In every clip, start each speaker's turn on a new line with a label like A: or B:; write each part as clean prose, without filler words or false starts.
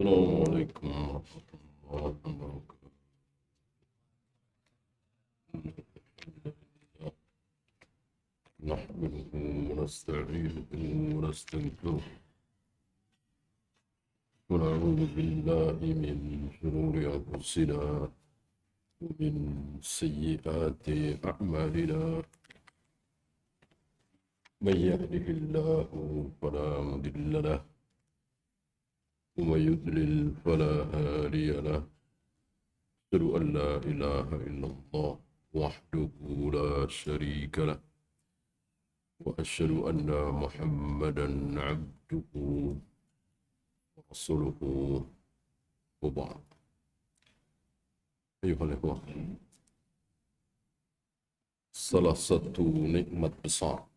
A: السلام عليكم ورحمة الله وبركاته. نحمده ونستعينه ونستغفره ونعوذ بالله من شرور أنفسنا ومن سيئات أعمالنا. من يهده الله فلا مضل له ومن يضلل فلا هادي له. أشهد أن لا إله إلا الله وحده لا شريك له وأشهد أن محمدا عبده ورسوله وبعد. أيها الإخوة, salah satu nikmat besar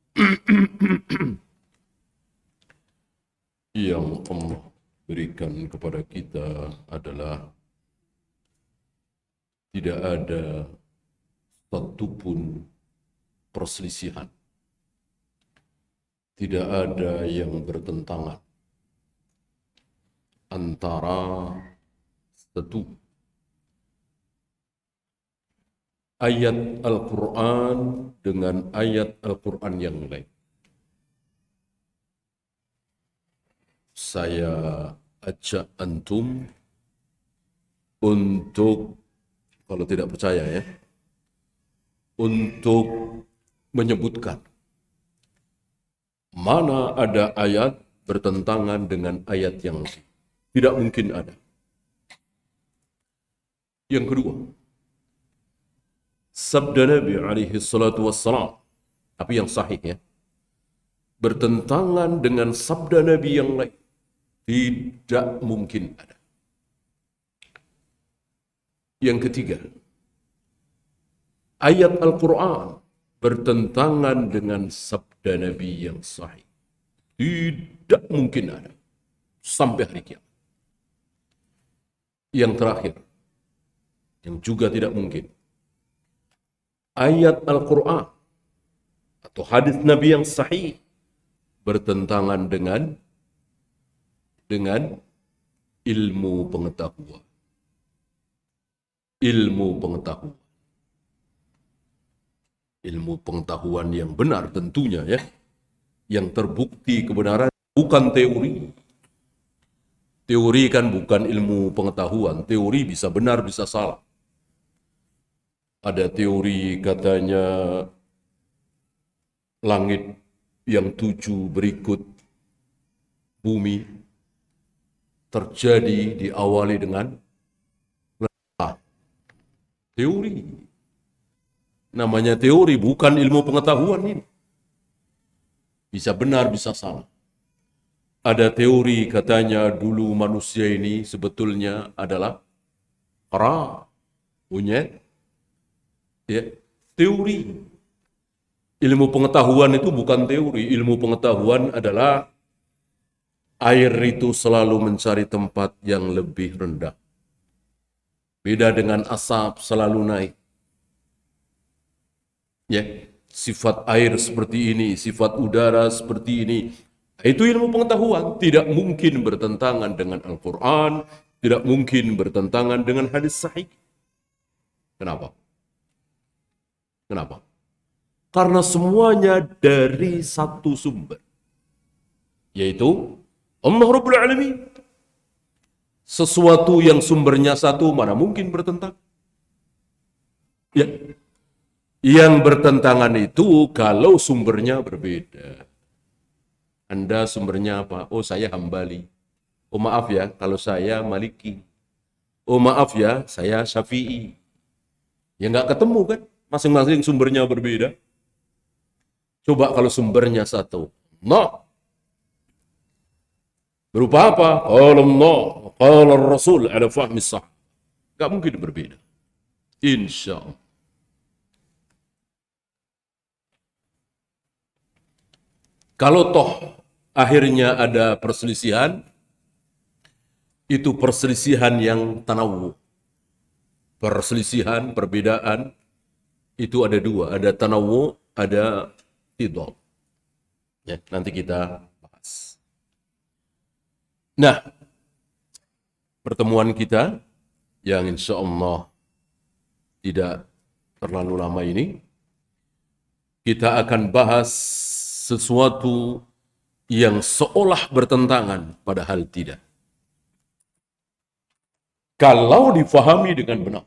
A: yang Allah berikan kepada kita adalah tidak ada satupun perselisihan, tidak ada yang bertentangan antara satu ayat Al-Quran dengan ayat Al-Quran yang lain. Saya ajak antum untuk, kalau tidak percaya ya, untuk menyebutkan mana ada ayat bertentangan dengan ayat yang lain. Tidak mungkin ada. Yang kedua, sabda Nabi alaihi salatu wassalam, tapi yang sahih ya, bertentangan dengan sabda Nabi yang lain. Tidak mungkin ada. Yang ketiga, ayat Al-Quran bertentangan dengan sabda Nabi yang sahih. Tidak mungkin ada. Sampai hari kiamat. Yang terakhir, yang juga tidak mungkin, ayat Al-Quran atau hadis Nabi yang sahih bertentangan dengan ilmu pengetahuan. Ilmu pengetahuan yang benar tentunya ya, yang terbukti kebenaran, bukan teori. Teori kan bukan ilmu pengetahuan, teori bisa benar bisa salah. Ada teori katanya langit yang 7 berikut bumi terjadi diawali dengan teori. Namanya teori, bukan ilmu pengetahuan ini. Bisa benar, bisa salah. Ada teori katanya dulu manusia ini sebetulnya adalah kera, monyet. Ya, teori. Ilmu pengetahuan itu bukan teori. Ilmu pengetahuan adalah air itu selalu mencari tempat yang lebih rendah. Beda dengan asap selalu naik. Ya, sifat air seperti ini, sifat udara seperti ini. Itu ilmu pengetahuan. Tidak mungkin bertentangan dengan Al-Quran, tidak mungkin bertentangan dengan hadis sahih. Kenapa? Karena semuanya dari satu sumber, yaitu Allah Rabbul Alamin. Sesuatu yang sumbernya satu, mana mungkin bertentangan? Ya. Yang bertentangan itu kalau sumbernya berbeda. Anda sumbernya apa? Oh, saya Hambali. Oh, maaf ya, kalau saya Maliki. Oh, maaf ya, saya Syafi'i. Ya nggak ketemu kan? Masing-masing sumbernya berbeda. Coba kalau sumbernya satu. Nah, berupa apa? Qala Allah, qala Rasul ala fahmi sah. Nggak mungkin berbeda. Insya Allah. Kalau toh akhirnya ada perselisihan, itu perselisihan yang tanawu. Perselisihan, perbedaan, itu ada dua. Ada tanawu, ada tidal. Ya, nanti kita bahas. Nah, pertemuan kita yang insya Allah tidak terlalu lama ini, kita akan bahas sesuatu yang seolah bertentangan, padahal tidak. Kalau difahami dengan benar.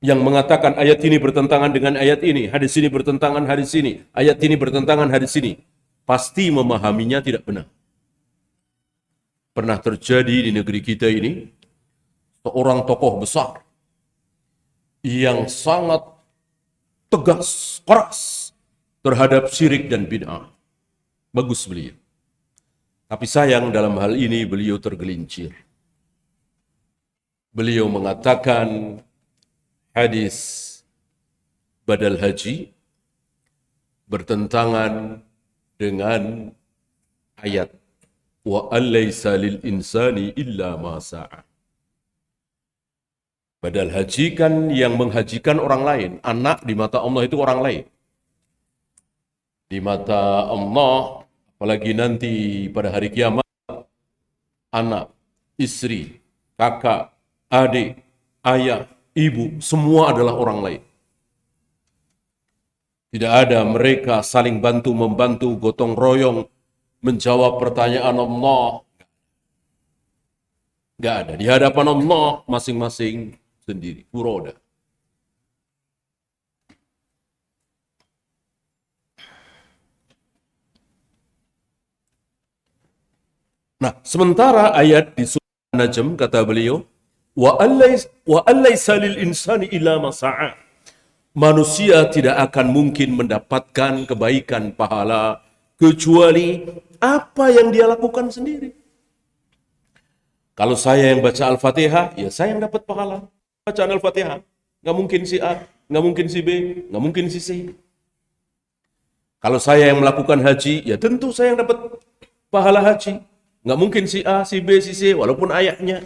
A: Yang mengatakan ayat ini bertentangan dengan ayat ini, hadis ini bertentangan hadis ini, ayat ini bertentangan hadis ini, pasti memahaminya tidak benar. Pernah terjadi di negeri kita ini, seorang tokoh besar yang sangat tegas, keras terhadap syirik dan bid'ah. Bagus beliau. Tapi sayang dalam hal ini beliau tergelincir. Beliau mengatakan hadis badal haji bertentangan dengan ayat wa alaysa lil insani illa ma sa'a. Badal haji kan yang menghajikan orang lain. Anak di mata Allah itu orang lain. Di mata Allah, apalagi nanti pada hari kiamat, anak, istri, kakak, adik, ayah, ibu, semua adalah orang lain. Tidak ada mereka saling bantu-membantu, gotong royong, menjawab pertanyaan Allah. Tidak ada. Di hadapan Allah, masing-masing sendiri. Furoda. Nah, sementara ayat di surah Najm, kata beliau, wa alaysa lil insani illa ma sa'a. Manusia tidak akan mungkin mendapatkan kebaikan pahala kecuali apa yang dia lakukan sendiri. Kalau saya yang baca Al-Fatihah, ya saya yang dapat pahala bacaan Al-Fatihah. Nggak mungkin si A, nggak mungkin si B, nggak mungkin si C. Kalau saya yang melakukan haji, ya tentu saya yang dapat pahala haji. Nggak mungkin si A, si B, si C, walaupun ayahnya.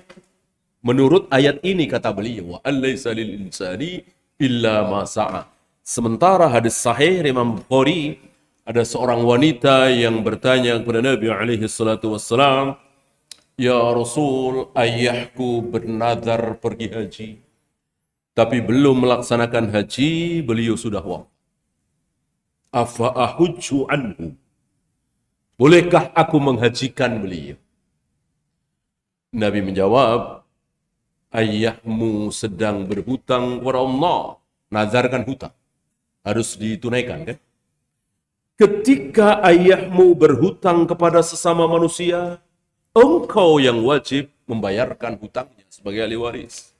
A: Menurut ayat ini kata beliau, wa alaysa lil insani illa ma sa'a. Sementara hadis sahih Imam Bukhari, ada seorang wanita yang bertanya kepada Nabi alaihi salatu wassalam, "Ya Rasul, ayahku bernazar pergi haji, tapi belum melaksanakan haji, beliau sudah wafat. Afa ahujju anhu? Bolehkah aku menghajikan beliau?" Nabi menjawab, ayahmu sedang berhutang kepada Allah. Nazar kan hutang, harus ditunaikan kan? Ketika ayahmu berhutang kepada sesama manusia, engkau yang wajib membayarkan hutangnya sebagai ahli waris.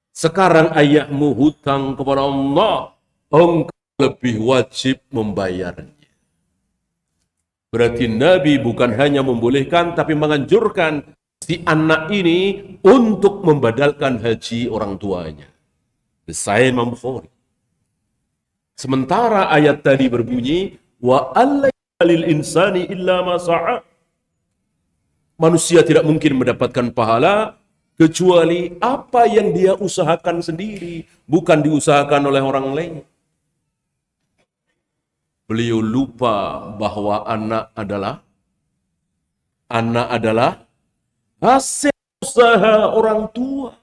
A: Sekarang ayahmu hutang kepada Allah, engkau lebih wajib membayarnya. Berarti Nabi bukan hanya membolehkan, tapi menganjurkan si anak ini untuk membadalkan haji orang tuanya. Saya Imam Bukhari. Sementara ayat tadi berbunyi, wa alaysa lil insani illa ma sa'a. Manusia tidak mungkin mendapatkan pahala kecuali apa yang dia usahakan sendiri, bukan diusahakan oleh orang lain. Beliau lupa bahwa anak adalah hasil usaha orang tua.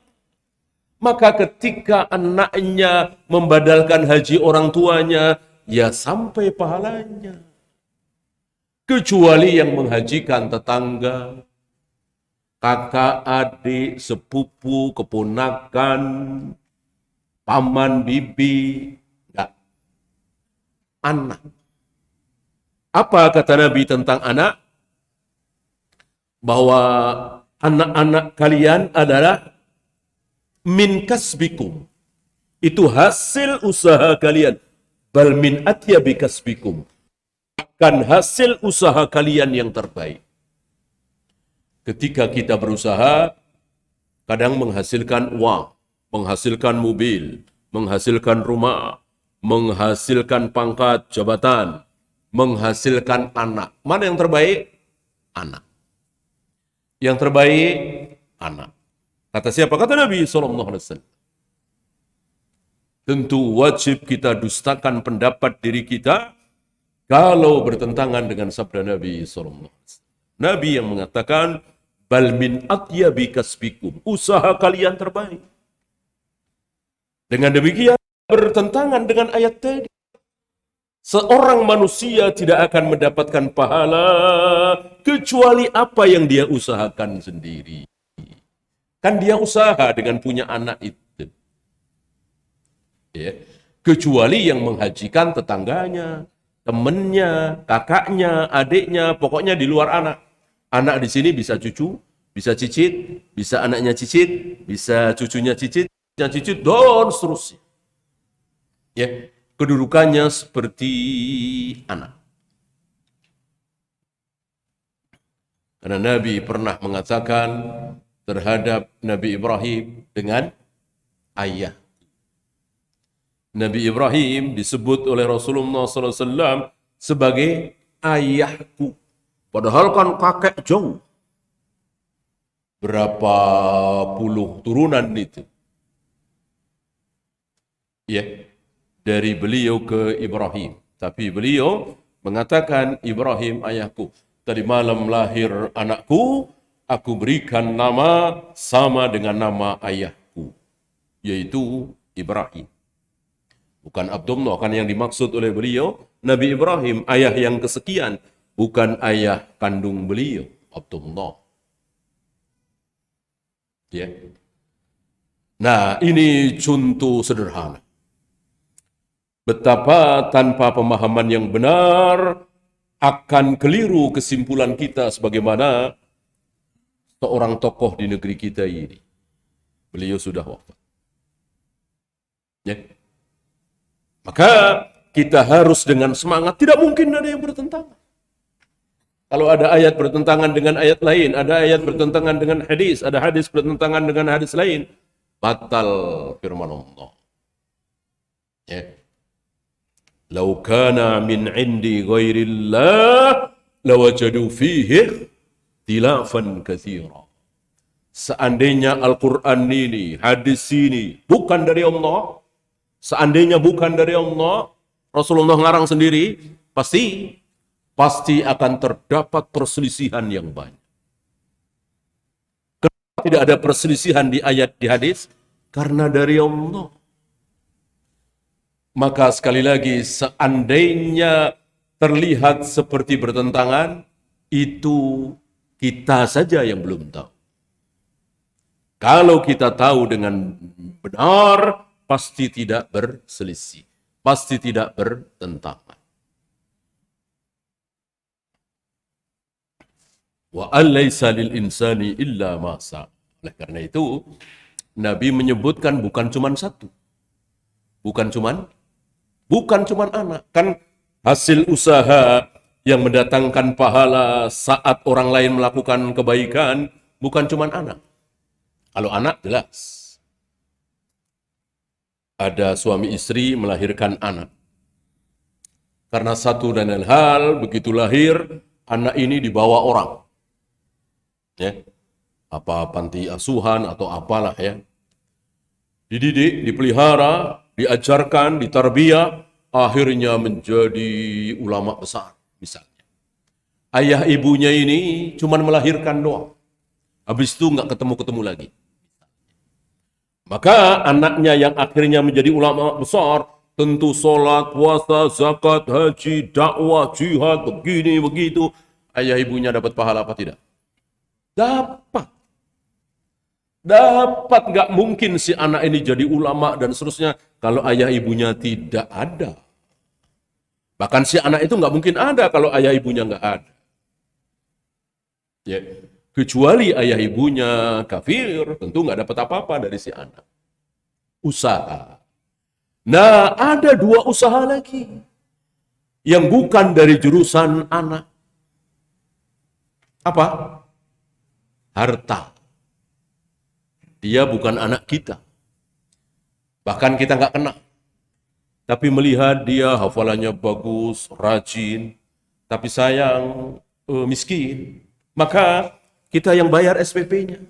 A: Maka ketika anaknya membadalkan haji orang tuanya, ya sampai pahalanya. Kecuali yang menghajikan tetangga, kakak, adik, sepupu, keponakan, paman, bibi, enggak. Anak. Apa kata Nabi tentang anak? Bahwa anak-anak kalian adalah min kasbikum. Itu hasil usaha kalian. Bal min atyabi kasbikum. Akan hasil usaha kalian yang terbaik. Ketika kita berusaha, kadang menghasilkan uang, menghasilkan mobil, menghasilkan rumah, menghasilkan pangkat, jabatan, menghasilkan anak. Mana yang terbaik? Anak. Yang terbaik, anak. Kata siapa? Kata Nabi SAW. Tentu wajib kita dustakan pendapat diri kita kalau bertentangan dengan sabda Nabi SAW. Nabi yang mengatakan, Bal min atyabi kasbikum. Usaha kalian terbaik. Dengan demikian bertentangan dengan ayat tadi. Seorang manusia tidak akan mendapatkan pahala kecuali apa yang dia usahakan sendiri. Kan dia usaha dengan punya anak itu. Ya. Kecuali yang menghajikan tetangganya, temennya, kakaknya, adiknya, pokoknya di luar anak. Anak di sini bisa cucu, bisa cicit, bisa anaknya cicit, bisa cucunya cicit, dan seterusnya. Ya, kedudukannya seperti anak. Karena Nabi pernah mengatakan terhadap Nabi Ibrahim dengan ayah. Nabi Ibrahim disebut oleh Rasulullah SAW sebagai ayahku. Padahal kan kakek jauh. Berapa puluh turunan itu. Ya, dari beliau ke Ibrahim. Tapi beliau mengatakan, Ibrahim ayahku. Tadi malam lahir anakku, aku berikan nama sama dengan nama ayahku, yaitu Ibrahim. Bukan Abdullah, kan yang dimaksud oleh beliau, Nabi Ibrahim, ayah yang kesekian, bukan ayah kandung beliau, Abdullah. Ya. Nah, ini contoh sederhana. Betapa tanpa pemahaman yang benar, akan keliru kesimpulan kita sebagaimana seorang tokoh di negeri kita ini. Beliau sudah wafat. Ya. Maka kita harus dengan semangat, tidak mungkin ada yang bertentangan. Kalau ada ayat bertentangan dengan ayat lain, ada ayat bertentangan dengan hadis, ada hadis bertentangan dengan hadis lain, batal firman Allah. Ya. Lau kana min indi ghairillah lawajadu fihi tilafan katsira. Seandainya Al-Quran ini, hadis ini bukan dari Allah, seandainya bukan dari Allah, Rasulullah ngarang sendiri, pasti akan terdapat perselisihan yang banyak. Kenapa tidak ada perselisihan di ayat di hadis? Karena dari Allah. Maka sekali lagi, seandainya terlihat seperti bertentangan, itu kita saja yang belum tahu. Kalau kita tahu dengan benar, pasti tidak berselisih, pasti tidak bertentangan. Wa alaysa lil insani illa ma sa'. Oleh karena itu, Nabi menyebutkan bukan cuma satu. Bukan cuma anak. Kan hasil usaha yang mendatangkan pahala saat orang lain melakukan kebaikan bukan cuma anak. Kalau anak jelas. Ada suami istri melahirkan anak. Karena satu dan lain hal, begitu lahir, anak ini dibawa orang. Ya. Apa panti asuhan atau apalah ya. Dididik, dipelihara, diajarkan, ditarbiyah, akhirnya menjadi ulama besar misalnya. Ayah ibunya ini cuma melahirkan doang. Habis itu nggak ketemu-ketemu lagi. Maka anaknya yang akhirnya menjadi ulama besar, tentu sholat, puasa, zakat, haji, dakwah, jihad, begini, begitu. Ayah ibunya dapat pahala apa tidak? Dapat. Nggak mungkin si anak ini jadi ulama dan seterusnya kalau ayah ibunya tidak ada. Bahkan si anak itu nggak mungkin ada kalau ayah ibunya nggak ada. Ya. Kecuali ayah ibunya kafir, tentu nggak dapat apa-apa dari si anak. Usaha. Nah, ada dua usaha lagi yang bukan dari jurusan anak. Apa? Harta. Dia bukan anak kita. Bahkan kita nggak kenal. Tapi melihat dia hafalannya bagus, rajin, tapi sayang, miskin. Maka kita yang bayar SPP-nya.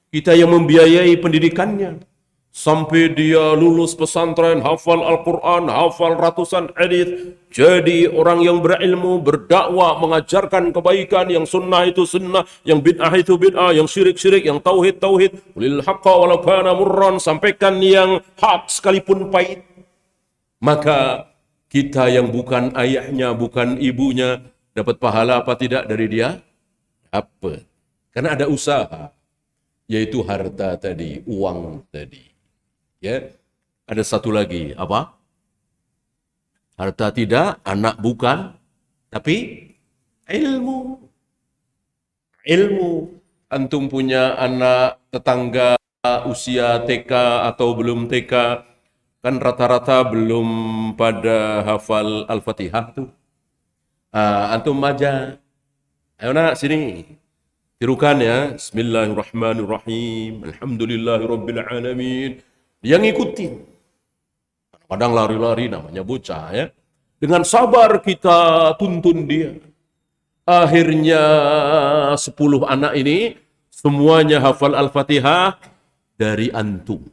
A: Kita yang membiayai pendidikannya. sampai dia lulus pesantren, hafal Al-Quran, hafal ratusan hadis, jadi orang yang berilmu, berdakwah, mengajarkan kebaikan, yang sunnah itu sunnah, yang bid'ah itu bid'ah, yang syirik-syirik, yang tauhid-tauhid, lil haqqa walau kana murran, sampaikan yang hak sekalipun pahit. Maka kita yang bukan ayahnya, bukan ibunya, dapat pahala apa tidak dari dia? Dapat. Karena ada usaha, yaitu harta tadi, uang tadi. Ya, ada satu lagi, apa? Harta tidak, anak bukan, tapi ilmu. Ilmu. Antum punya anak tetangga usia TK atau belum TK, kan rata-rata belum pada hafal Al-Fatihah tuh. Antum aja, ayo nak sini, tirukan ya. Bismillahirrahmanirrahim. Alhamdulillahirrabbilalamin. Dia ngikutin. Kadang lari-lari namanya bocah ya. Dengan sabar kita tuntun dia. Akhirnya 10 anak ini semuanya hafal Al-Fatihah dari antum.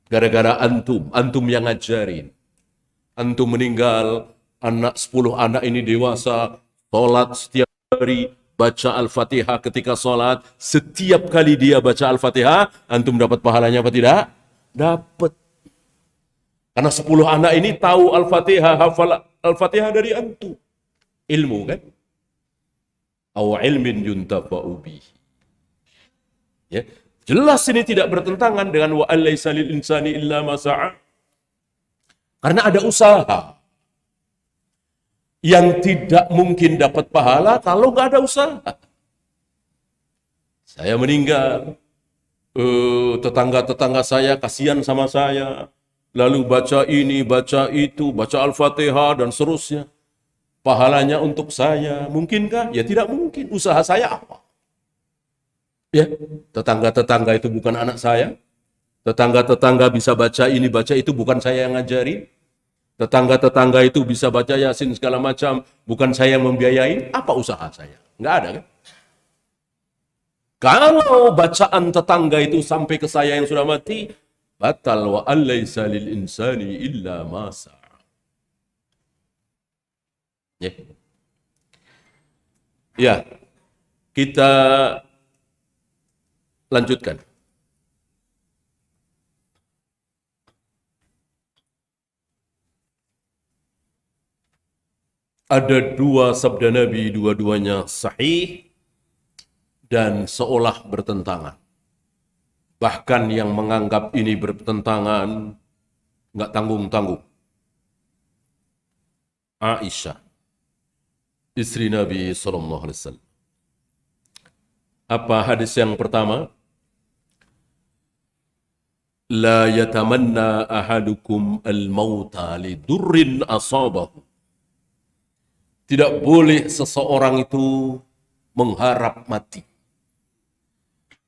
A: Gara-gara antum yang ngajarin. Antum meninggal, 10 anak ini dewasa, sholat setiap hari, baca Al-Fatihah ketika sholat. Setiap kali dia baca Al-Fatihah, antum dapat pahalanya apa tidak? Dapat. Karena 10 anak ini tahu Al-Fatihah, hafal Al-Fatihah dari antum. Ilmu kan? Aw ilmin yuntafa'u bihi. Ya. Jelas ini tidak bertentangan dengan wa alaysa lil insani illa ma sa'a. Karena ada usaha yang tidak mungkin dapat pahala kalau nggak ada usaha. Saya meninggal, tetangga-tetangga saya kasihan sama saya, lalu baca ini, baca itu, baca Al-Fatihah dan seterusnya. Pahalanya untuk saya, mungkinkah? Ya tidak mungkin. Usaha saya apa? Ya, tetangga-tetangga itu bukan anak saya. Tetangga-tetangga bisa baca ini, baca itu, bukan saya yang ngajarin. Tetangga-tetangga itu bisa baca Yasin segala macam, bukan saya yang membiayai. Apa usaha saya? Nggak ada kan? Kalau bacaan tetangga itu sampai ke saya yang sudah mati, batal wa alaysa lil insani illa ma sa'a. Ya. Ya. Kita lanjutkan. Ada 2 sabda Nabi, dua-duanya sahih dan seolah bertentangan. Bahkan yang menganggap ini bertentangan nggak tanggung-tanggung. Aisyah, istri Nabi SAW. Apa hadis yang pertama? La yatamanna ahadukum al-mauta li durrin asabahu. Tidak boleh seseorang itu mengharap mati.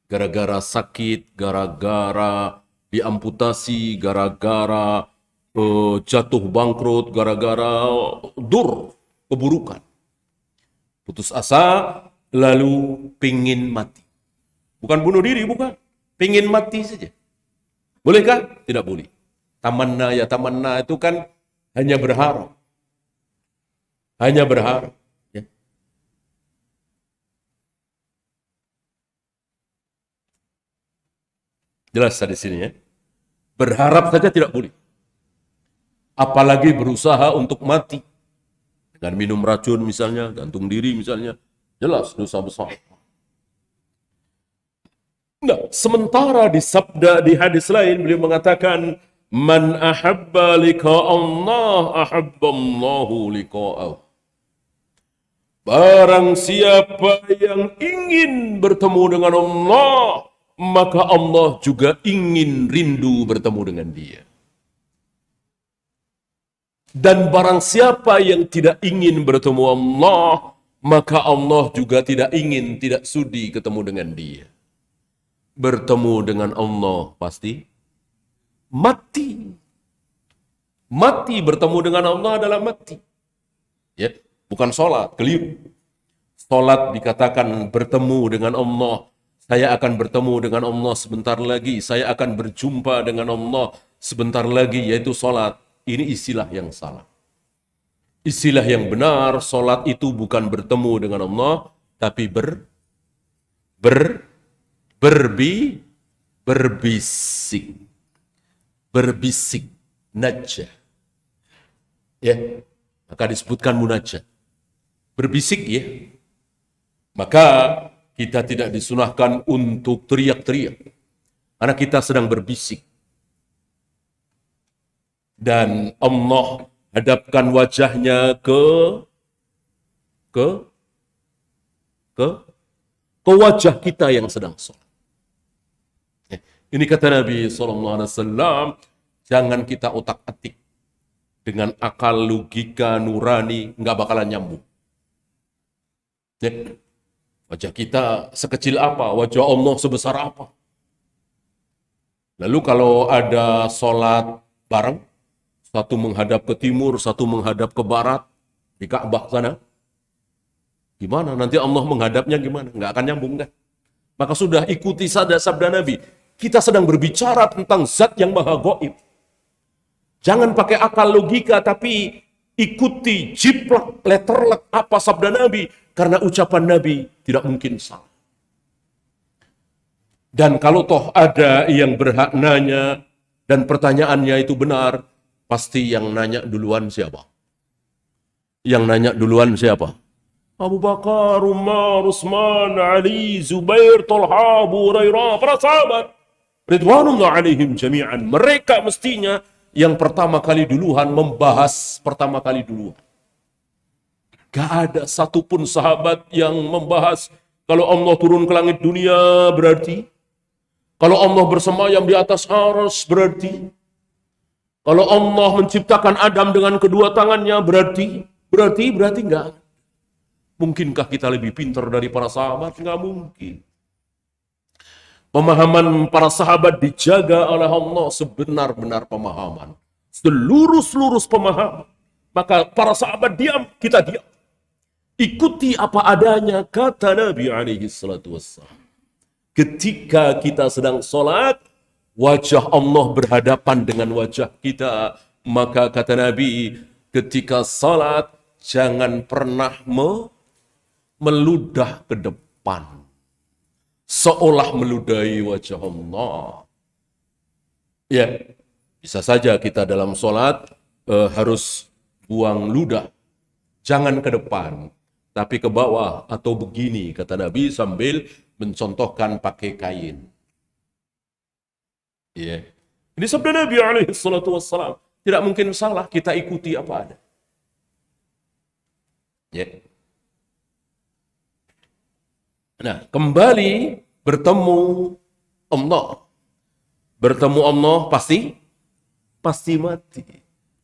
A: Gara-gara sakit, gara-gara diamputasi, gara-gara jatuh bangkrut, gara-gara keburukan. Putus asa, lalu pingin mati. Bukan bunuh diri, bukan. Pingin mati saja. Bolehkah? Tidak boleh. Tamanna itu kan hanya berharap. Hanya berharap. Ya. Jelas di sini ya. Berharap saja tidak boleh. Apalagi berusaha untuk mati. Dengan minum racun misalnya, gantung diri misalnya. Jelas dosa besar. Nah, sementara di sabda di hadis lain beliau mengatakan, man ahabba liqa Allah ahabba Allahu liqa'ahu. Barang siapa yang ingin bertemu dengan Allah, maka Allah juga ingin rindu bertemu dengan dia. Dan barang siapa yang tidak ingin bertemu Allah, maka Allah juga tidak ingin, tidak sudi ketemu dengan dia. Bertemu dengan Allah pasti mati. Mati, bertemu dengan Allah adalah mati. Ya, bukan sholat, keliru. Sholat dikatakan bertemu dengan Allah Saya akan bertemu dengan Allah sebentar lagi. Saya akan berjumpa dengan Allah sebentar lagi, yaitu salat. Ini istilah yang salah. Istilah yang benar, salat itu bukan bertemu dengan Allah, tapi ber, berbisik. Berbisik. Najah. Ya, maka disebutkan munajat. Berbisik ya. Maka kita tidak disunahkan untuk teriak-teriak. Karena kita sedang berbisik. Dan Allah hadapkan wajahnya ke wajah kita yang sedang sholat. Ini kata Nabi SAW, jangan kita otak-atik. Dengan akal, logika, nurani, nggak bakalan nyambung. Wajah kita sekecil apa? Wajah Allah sebesar apa? Lalu kalau ada sholat bareng, satu menghadap ke timur, satu menghadap ke barat, di Ka'bah sana, gimana? Nanti Allah menghadapnya gimana? Nggak akan nyambung kan? Maka sudah ikuti sabda Nabi. Kita sedang berbicara tentang zat yang maha gaib. Jangan pakai akal logika, tapi ikuti jiplak, letterlek apa sabda Nabi. Karena ucapan Nabi tidak mungkin salah. Dan kalau toh ada yang berhak nanya, dan pertanyaannya itu benar, pasti yang nanya duluan siapa? Yang nanya duluan siapa? Abu Bakar, Umar, Utsman, Ali, Zubair, Talha, Abu Hurairah, para sahabat. Ridwanullah alaihim jami'an. Mereka mestinya yang pertama kali duluan membahas pertama kali duluan. Gak ada satupun sahabat yang membahas kalau Allah turun ke langit dunia berarti, kalau Allah bersemayam di atas arsy berarti, kalau Allah menciptakan Adam dengan kedua tangannya berarti enggak. Mungkinkah kita lebih pintar dari para sahabat? Enggak mungkin. Pemahaman para sahabat dijaga oleh Allah sebenar-benar pemahaman. Seluruh pemahaman. Maka para sahabat diam, kita diam. Ikuti apa adanya, kata Nabi SAW. Ketika kita sedang sholat, wajah Allah berhadapan dengan wajah kita. Maka kata Nabi, ketika sholat, jangan pernah meludah ke depan. Seolah meludahi wajah Allah. Ya, bisa saja kita dalam sholat harus buang ludah. Jangan ke depan, tapi ke bawah atau begini, kata Nabi sambil mencontohkan pakai kain. Ya. Ini sabda Nabi SAW. Tidak mungkin salah, kita ikuti apa ada. Ya. Nah, kembali bertemu Allah. Bertemu Allah pasti mati.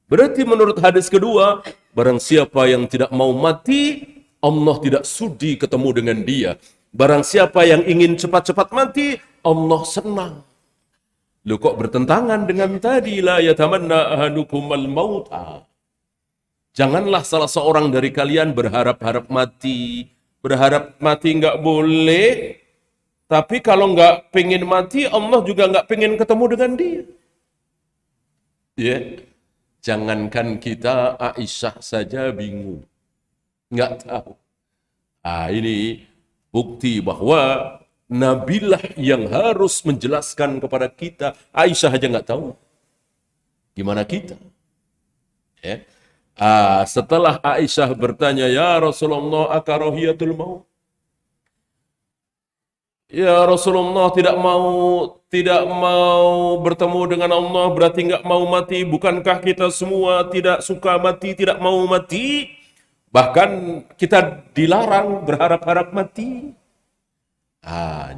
A: Berarti menurut hadis kedua, barang siapa yang tidak mau mati, Allah tidak sudi ketemu dengan dia. Barang siapa yang ingin cepat-cepat mati, Allah senang. Lu kok bertentangan dengan tadi, la yatamanna ahadukumal mauta. Janganlah salah seorang dari kalian berharap-harap mati. Berharap mati nggak boleh, tapi kalau nggak pengen mati, Allah juga nggak pengen ketemu dengan dia. Ya, jangankan kita, Aisyah saja bingung, nggak tahu. Ini bukti bahwa Nabilah yang harus menjelaskan kepada kita. Aisyah aja nggak tahu, gimana kita? Ya. Setelah Aisyah bertanya, ya Rasulullah, akarohiyatul maut? Ya Rasulullah, tidak mau bertemu dengan Allah berarti nggak mau mati. Bukankah kita semua tidak suka mati, tidak mau mati? Bahkan kita dilarang berharap-harap mati.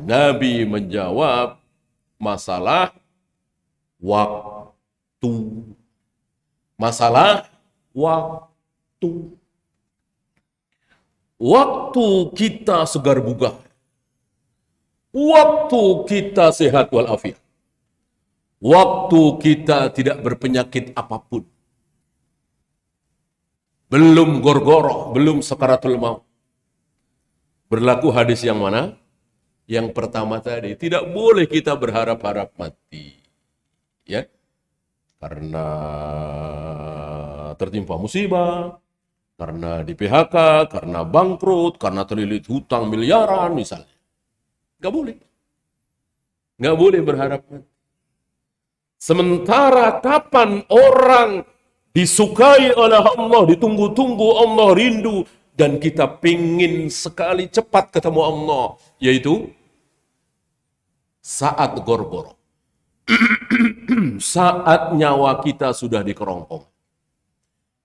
A: Nabi menjawab, masalah waktu. Masalah waktu. Waktu kita segar bugar. Waktu kita sehat walafiat. Waktu kita tidak berpenyakit apapun. Belum gorgoroh, belum sakaratul maut. Berlaku hadis yang mana? Yang pertama tadi, tidak boleh kita berharap-harap mati. Ya, karena tertimpa musibah, karena di PHK, karena bangkrut, karena terlilit hutang miliaran misalnya. Nggak boleh. Nggak boleh berharap mati. Sementara kapan orang disukai oleh Allah, ditunggu-tunggu Allah, rindu, dan kita pingin sekali cepat ketemu Allah, yaitu saat gorgoro. Saat nyawa kita sudah di kerongkong.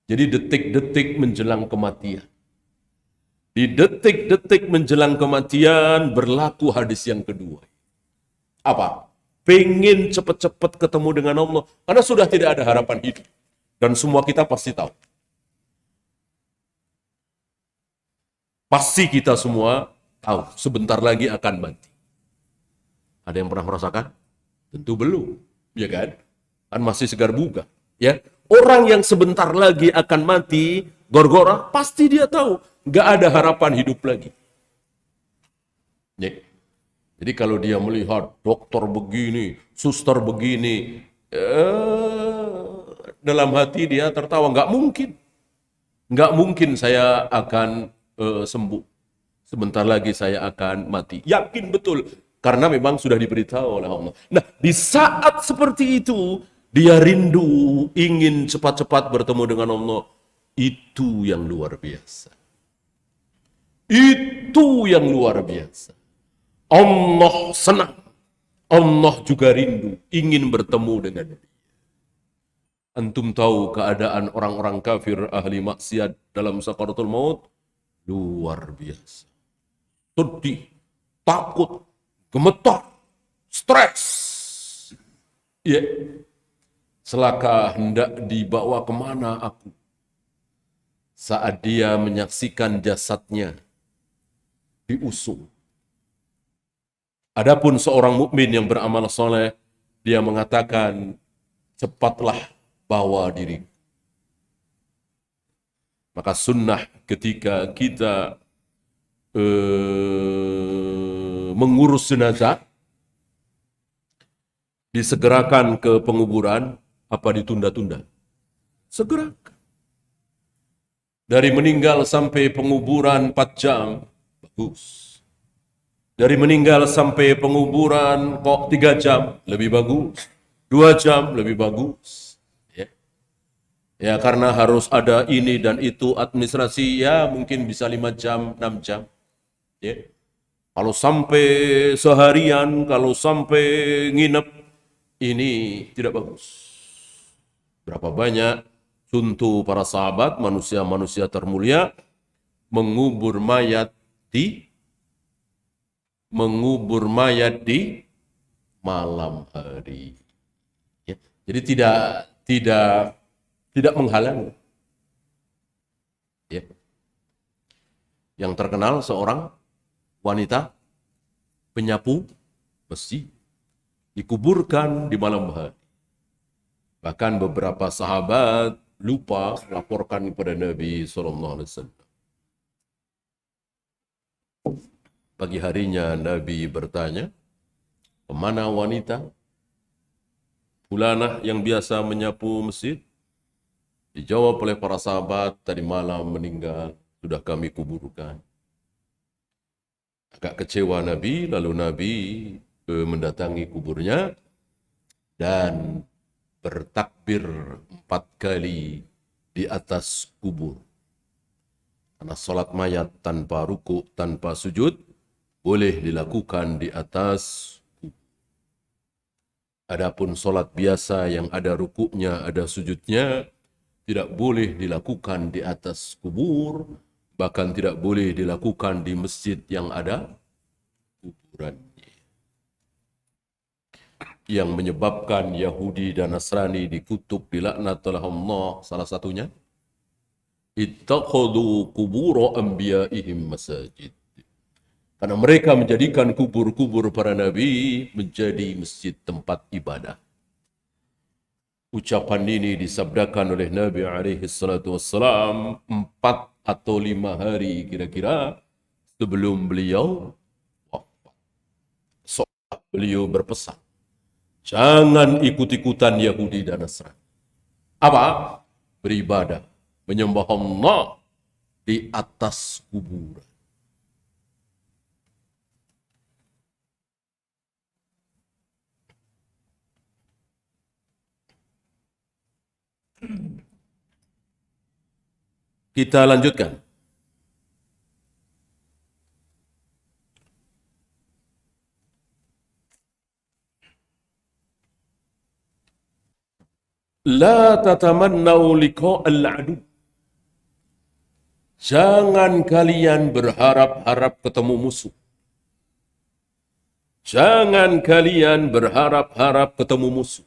A: Jadi detik-detik menjelang kematian. Di detik-detik menjelang kematian berlaku hadis yang kedua. Apa? Pengen cepat-cepat ketemu dengan Allah. Karena sudah tidak ada harapan hidup. Dan semua kita pasti tahu. Pasti kita semua tahu. Sebentar lagi akan mati. Ada yang pernah merasakan? Tentu belum. Ya kan? Kan masih segar buga. Ya. Orang yang sebentar lagi akan mati, gorgora, pasti dia tahu. Nggak ada harapan hidup lagi. Ya. Jadi kalau dia melihat dokter begini, suster begini, dalam hati dia tertawa. Nggak mungkin. Nggak mungkin saya akan sembuh. Sebentar lagi saya akan mati. Yakin betul. Karena memang sudah diberitahu oleh Allah. Nah, di saat seperti itu, dia rindu, ingin cepat-cepat bertemu dengan Allah. Itu yang luar biasa. Itu yang luar biasa. Allah senang. Allah juga rindu, ingin bertemu dengan dia. Antum tahu keadaan orang-orang kafir ahli maksiat dalam sakaratul maut? Luar biasa. Sedih, takut, gemetar, stres. Ya, celaka hendak dibawa kemana aku? Saat dia menyaksikan jasadnya diusung. Adapun seorang mukmin yang beramal soleh, dia mengatakan, cepatlah bawa diri. Maka sunnah ketika kita mengurus jenazah, disegerakan ke penguburan, apa ditunda-tunda? Segerakan. Dari meninggal sampai penguburan 4 jam, bagus. Dari meninggal sampai penguburan kok 3 jam, lebih bagus. 2 jam, lebih bagus. Ya, karena harus ada ini dan itu administrasi, ya mungkin bisa 5 jam, 6 jam. Ya. Kalau sampai seharian, kalau sampai nginep, ini tidak bagus. Berapa banyak contoh para sahabat, manusia-manusia termulia, mengubur mayat di malam hari. Ya. Jadi tidak menghalangi. Ya. Yang terkenal seorang wanita penyapu masjid dikuburkan di malam hari. Bahkan beberapa sahabat lupa melaporkan kepada Nabi SAW. Pagi harinya Nabi bertanya, kemana wanita? Fulanah yang biasa menyapu masjid? Dijawab oleh para sahabat, tadi malam meninggal, sudah kami kuburkan. Agak kecewa Nabi, lalu Nabi mendatangi kuburnya dan bertakbir 4 kali di atas kubur. Karena salat mayat tanpa ruku, tanpa sujud, boleh dilakukan di atas kubur. Adapun salat biasa yang ada rukuknya, ada sujudnya, tidak boleh dilakukan di atas kubur, bahkan tidak boleh dilakukan di masjid yang ada kuburannya. Yang menyebabkan Yahudi dan Nasrani dikutuk, dilaknat oleh Allah, salah satunya, ittakhadhu qubur anbiya'ihim masajid. Karena mereka menjadikan kubur-kubur para nabi menjadi masjid tempat ibadah. Ucapan ini disabdakan oleh Nabi SAW 4 atau 5 hari kira-kira sebelum beliau wafat. beliau berpesan, jangan ikut-ikutan Yahudi dan Nasrani. Apa? Beribadah, menyembah Allah di atas kuburan. Kita lanjutkan. La tatamannau liqa'al adu. Jangan kalian berharap-harap ketemu musuh. Jangan kalian berharap-harap ketemu musuh.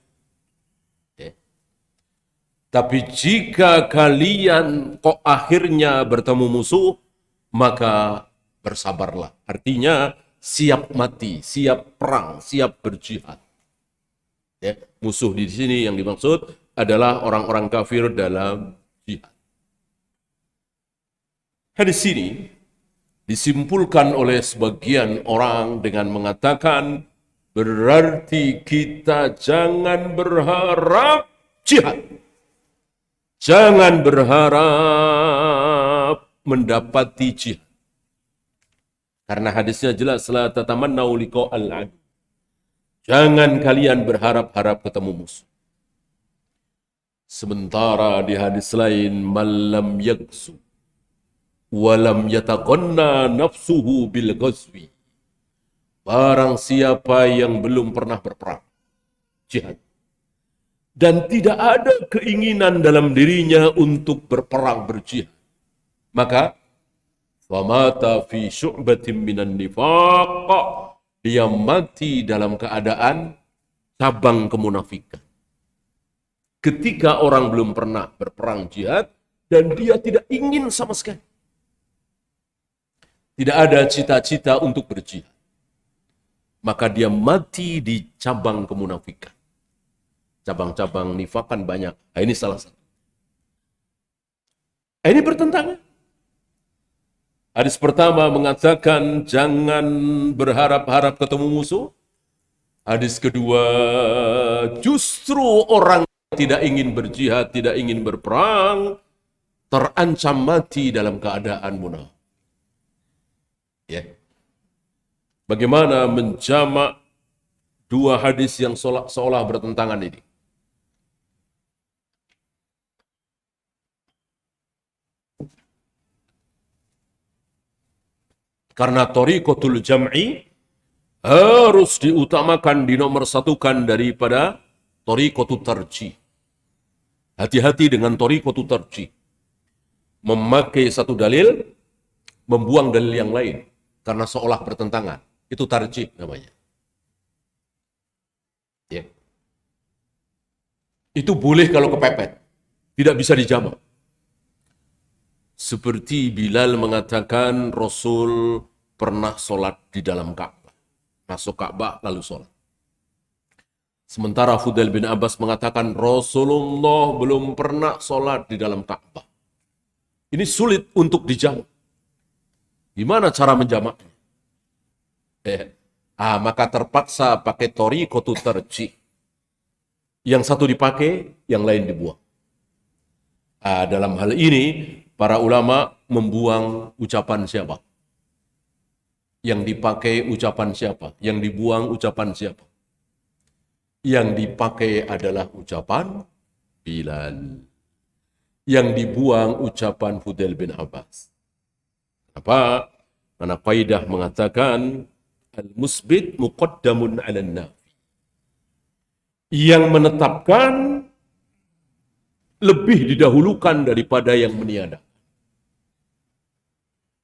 A: Tapi jika kalian kok akhirnya bertemu musuh, maka bersabarlah. Artinya siap mati, siap perang, siap berjihad. Ya, musuh di sini yang dimaksud adalah orang-orang kafir dalam jihad. Hadis ini disimpulkan oleh sebagian orang dengan mengatakan berarti kita jangan berharap jihad. Jangan berharap mendapati jihad. Karena hadisnya jelas, la tatamannau liqa'al adu. Jangan kalian berharap-harap ketemu musuh. Sementara di hadis lain, malam yaksu walam yataqanna nafsuhu bil ghazwi. Barang siapa yang belum pernah berperang, jihad, dan tidak ada keinginan dalam dirinya untuk berperang berjihad, maka famata fi syu'batin minan nifaq, dia mati dalam keadaan cabang kemunafikan. Ketika orang belum pernah berperang jihad dan dia tidak ingin sama sekali, tidak ada cita-cita untuk berjihad, maka dia mati di cabang kemunafikan. Cabang-cabang nifak kan banyak. Nah, ini salah satu. Ini bertentangan. Hadis pertama mengatakan jangan berharap-harap ketemu musuh. Hadis kedua, justru orang yang tidak ingin berjihad, tidak ingin berperang, terancam mati dalam keadaan munafik. Ya. Bagaimana menjamak dua hadis yang seolah bertentangan ini? Karena thariqatul jam'i harus diutamakan, dinomorsatukan daripada thariqatut tarjih. Hati-hati dengan thariqatut tarjih. Memakai satu dalil, membuang dalil yang lain. Karena seolah bertentangan. Itu tarjih namanya. Ya. Itu boleh kalau kepepet. Tidak bisa dijamak. Seperti Bilal mengatakan Rasul pernah sholat di dalam Ka'bah. Masuk Ka'bah lalu sholat. Sementara Fudail bin Abbas mengatakan Rasulullah belum pernah sholat di dalam Ka'bah. Ini sulit untuk dijamak. Gimana cara menjamaknya? Maka terpaksa pakai thariqatut tarjih. Yang satu dipakai, yang lain dibuang. Dalam hal ini, para ulama membuang ucapan siapa? Yang dipakai ucapan siapa? Yang dibuang ucapan siapa? Yang dipakai adalah ucapan Bilal. Yang dibuang ucapan Fudail bin Abbas. Apa? Karena kaidah mengatakan al-musbit muqaddamun 'alan nafi. Yang menetapkan lebih didahulukan daripada yang meniadakan.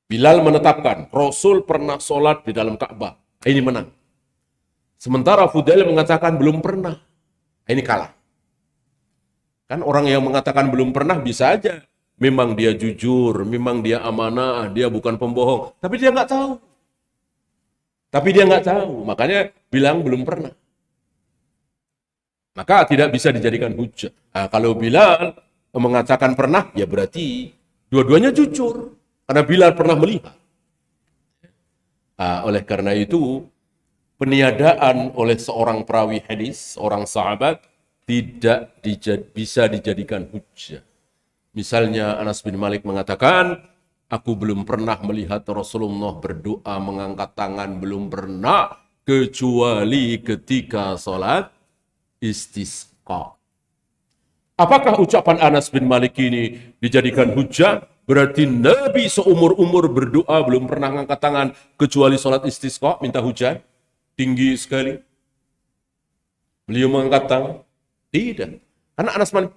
A: Bilal menetapkan, Rasul pernah sholat di dalam Ka'bah. Ini menang. Sementara Fudail mengatakan belum pernah. Ini kalah. Kan orang yang mengatakan belum pernah bisa aja. Memang dia jujur, memang dia amanah, dia bukan pembohong. Tapi dia nggak tahu. Makanya bilang belum pernah. Maka tidak bisa dijadikan hujah. Kalau Bilal mengatakan pernah, ya berarti dua-duanya jujur. Karena Bilal pernah melihat. Oleh karena itu, peniadaan oleh seorang perawi hadis, seorang sahabat, tidak bisa dijadikan hujjah. Misalnya Anas bin Malik mengatakan, aku belum pernah melihat Rasulullah berdoa mengangkat tangan, belum pernah, kecuali ketika sholat istisqa. Apakah ucapan Anas bin Malik ini dijadikan hujjah? Berarti Nabi seumur-umur berdoa belum pernah mengangkat tangan kecuali sholat istisqa, minta hujan. Tinggi sekali. Beliau mengangkat tangan? Tidak. Karena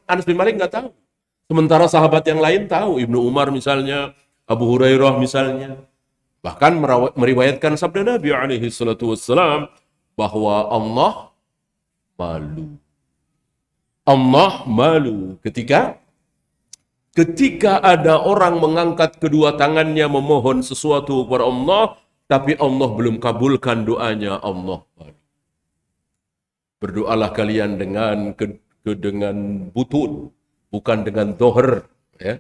A: Anas bin Malik nggak tahu. Sementara sahabat yang lain tahu, Ibnu Umar misalnya, Abu Hurairah misalnya, bahkan meriwayatkan sabda Nabi alaihi salatu wassalam bahwa Allah malu. Allah malu ketika ada orang mengangkat kedua tangannya memohon sesuatu kepada Allah, tapi Allah belum kabulkan doanya, Allah malu. Berdoalah kalian dengan butun, bukan dengan doher. Ya.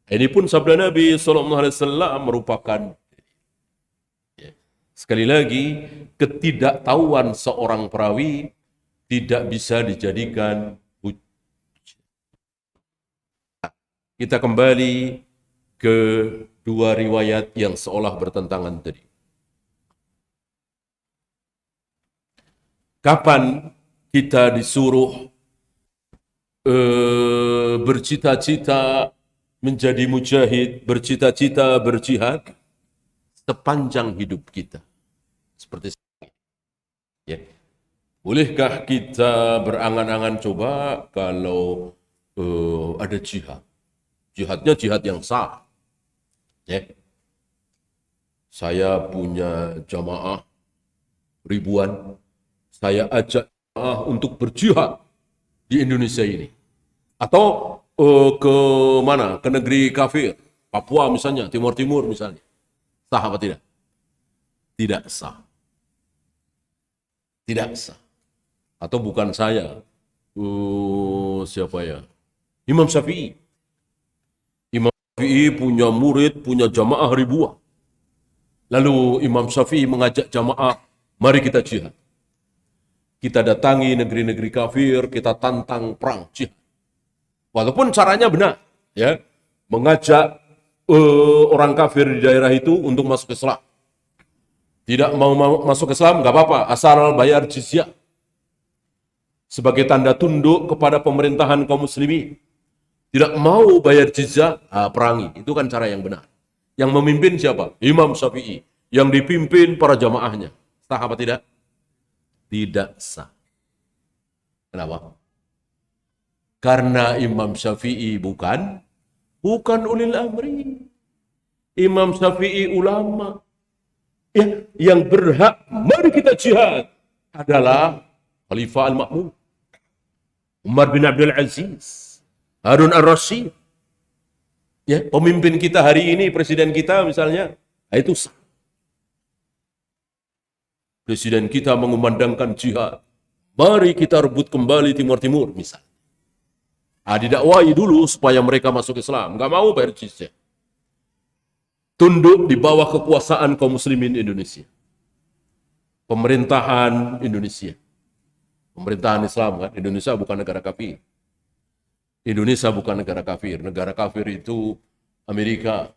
A: Ini pun sabda Nabi SAW merupakan, ya. Sekali lagi, ketidaktahuan seorang perawi tidak bisa dijadikan hujjah. Kita kembali ke dua riwayat yang seolah bertentangan tadi. Kapan kita disuruh bercita-cita menjadi mujahid, bercita-cita berjihad? Sepanjang hidup kita. Seperti ya. Bolehkah kita berangan-angan coba kalau ada jihad? Jihadnya jihad yang sah. Ya. Saya punya jamaah ribuan. Saya ajak jamaah untuk berjihad di Indonesia ini. Atau ke mana? Ke negeri kafir. Papua misalnya, Timur Timur misalnya. Sah apa tidak? Tidak sah. Tidak sah. Atau bukan saya. Siapa ya? Imam Syafi'i. Imam Syafi'i punya murid, punya jamaah ribuan. Lalu Imam Syafi'i mengajak jamaah, mari kita jihad. Kita datangi negeri-negeri kafir, kita tantang perang jihad. Walaupun caranya benar, ya, mengajak orang kafir di daerah itu untuk masuk Islam. Tidak mau masuk Islam, nggak apa-apa, asal bayar jizyah sebagai tanda tunduk kepada pemerintahan kaum muslimin. Tidak mau bayar jizyah, perangi. Itu kan cara yang benar. Yang memimpin siapa? Imam Syafi'i. Yang dipimpin para jamaahnya. Sah apa tidak? Tidak sah. Kenapa? Karena Imam Syafi'i bukan ulil amri. Imam Syafi'i ulama. Ya, yang berhak mari kita jihad adalah Khalifah Al-Ma'mun, Umar bin Abdul Aziz, Harun Ar-Rasyid. Ya, pemimpin kita hari ini, presiden kita misalnya, itu sah. Presiden kita mengumandangkan jihad. Mari kita rebut kembali Timur Timur, misal. Didakwai dulu supaya mereka masuk Islam. Nggak mau bayar jizyah. Tunduk di bawah kekuasaan kaum muslimin Indonesia. Pemerintahan Indonesia. Pemerintahan Islam kan. Indonesia bukan negara kafir. Indonesia bukan negara kafir. Negara kafir itu Amerika,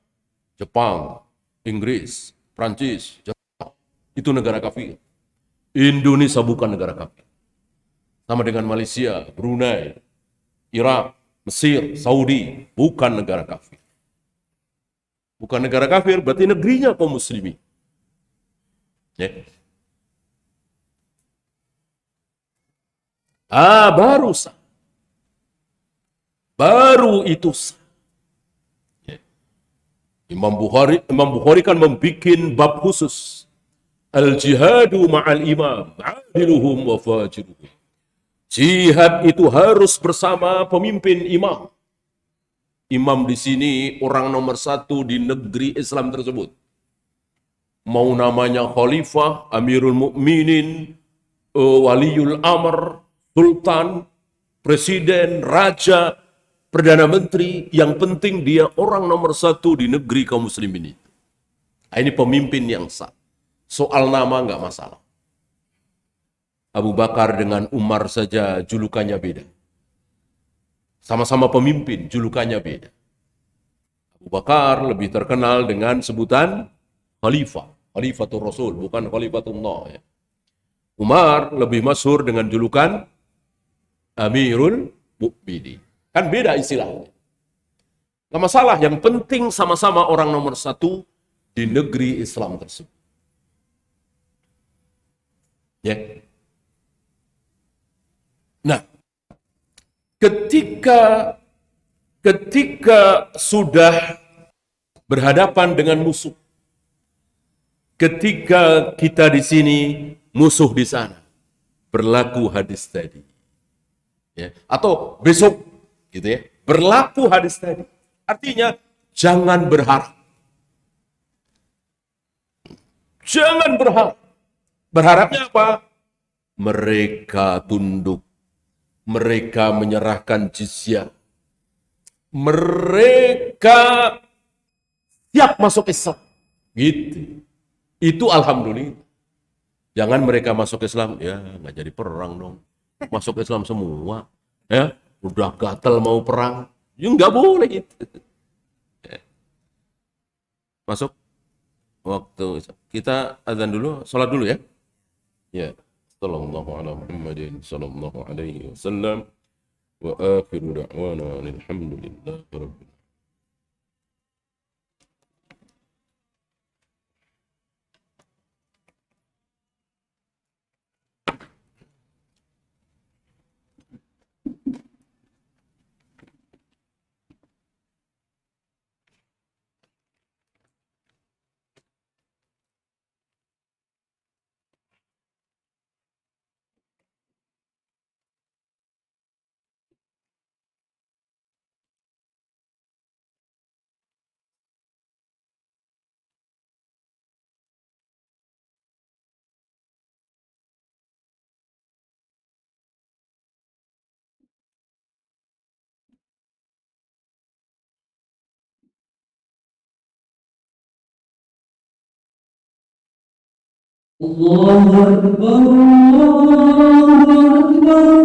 A: Jepang, Inggris, Prancis, Jepang. Itu negara kafir. Indonesia bukan negara kafir. Sama dengan Malaysia, Brunei, Irak, Mesir, Saudi, bukan negara kafir. Bukan negara kafir, berarti negerinya kaum muslimin. Ya. Baru sah. Baru itu sah. Ya. Imam Bukhari kan membuat bab khusus. Al-jihadu ma'al imam, adiluhum wa fajiruhum. Jihad itu harus bersama pemimpin imam. Imam di sini orang nomor satu di negeri Islam tersebut. Mau namanya khalifah, amirul mukminin, waliul amr, sultan, presiden, raja, perdana menteri, yang penting dia orang nomor satu di negeri kaum muslimin itu. Ini pemimpin yang sah. Soal nama nggak masalah. Abu Bakar dengan Umar saja julukannya beda. Sama-sama pemimpin, julukannya beda. Abu Bakar lebih terkenal dengan sebutan khalifah. Khalifatul Rasul, bukan Khalifatullah. Ya. Umar lebih masyhur dengan julukan Amirul Mukminin. Kan beda istilahnya. Nggak masalah, yang penting sama-sama orang nomor satu di negeri Islam tersebut. Ya. Nah, ketika ketika sudah berhadapan dengan musuh, ketika kita di sini, musuh di sana, berlaku hadis tadi. Ya. Atau besok, gitu ya, berlaku hadis tadi. Artinya, jangan berharap. Jangan berharap. Berharapnya apa? Mereka tunduk. Mereka menyerahkan jizyah. Mereka siap masuk Islam. Gitu. Itu alhamdulillah. Jangan mereka masuk Islam, ya nggak jadi perang dong. Masuk Islam semua, ya udah gatel mau perang, ya nggak boleh gitu. Masuk waktu kita azan dulu, sholat dulu ya. Ya, sallallahu ala Muhammadin sallallahu alaihi wasallam wa akhiru da'wana alhamdulillahi rabbil
B: الله أكبر الله أكبر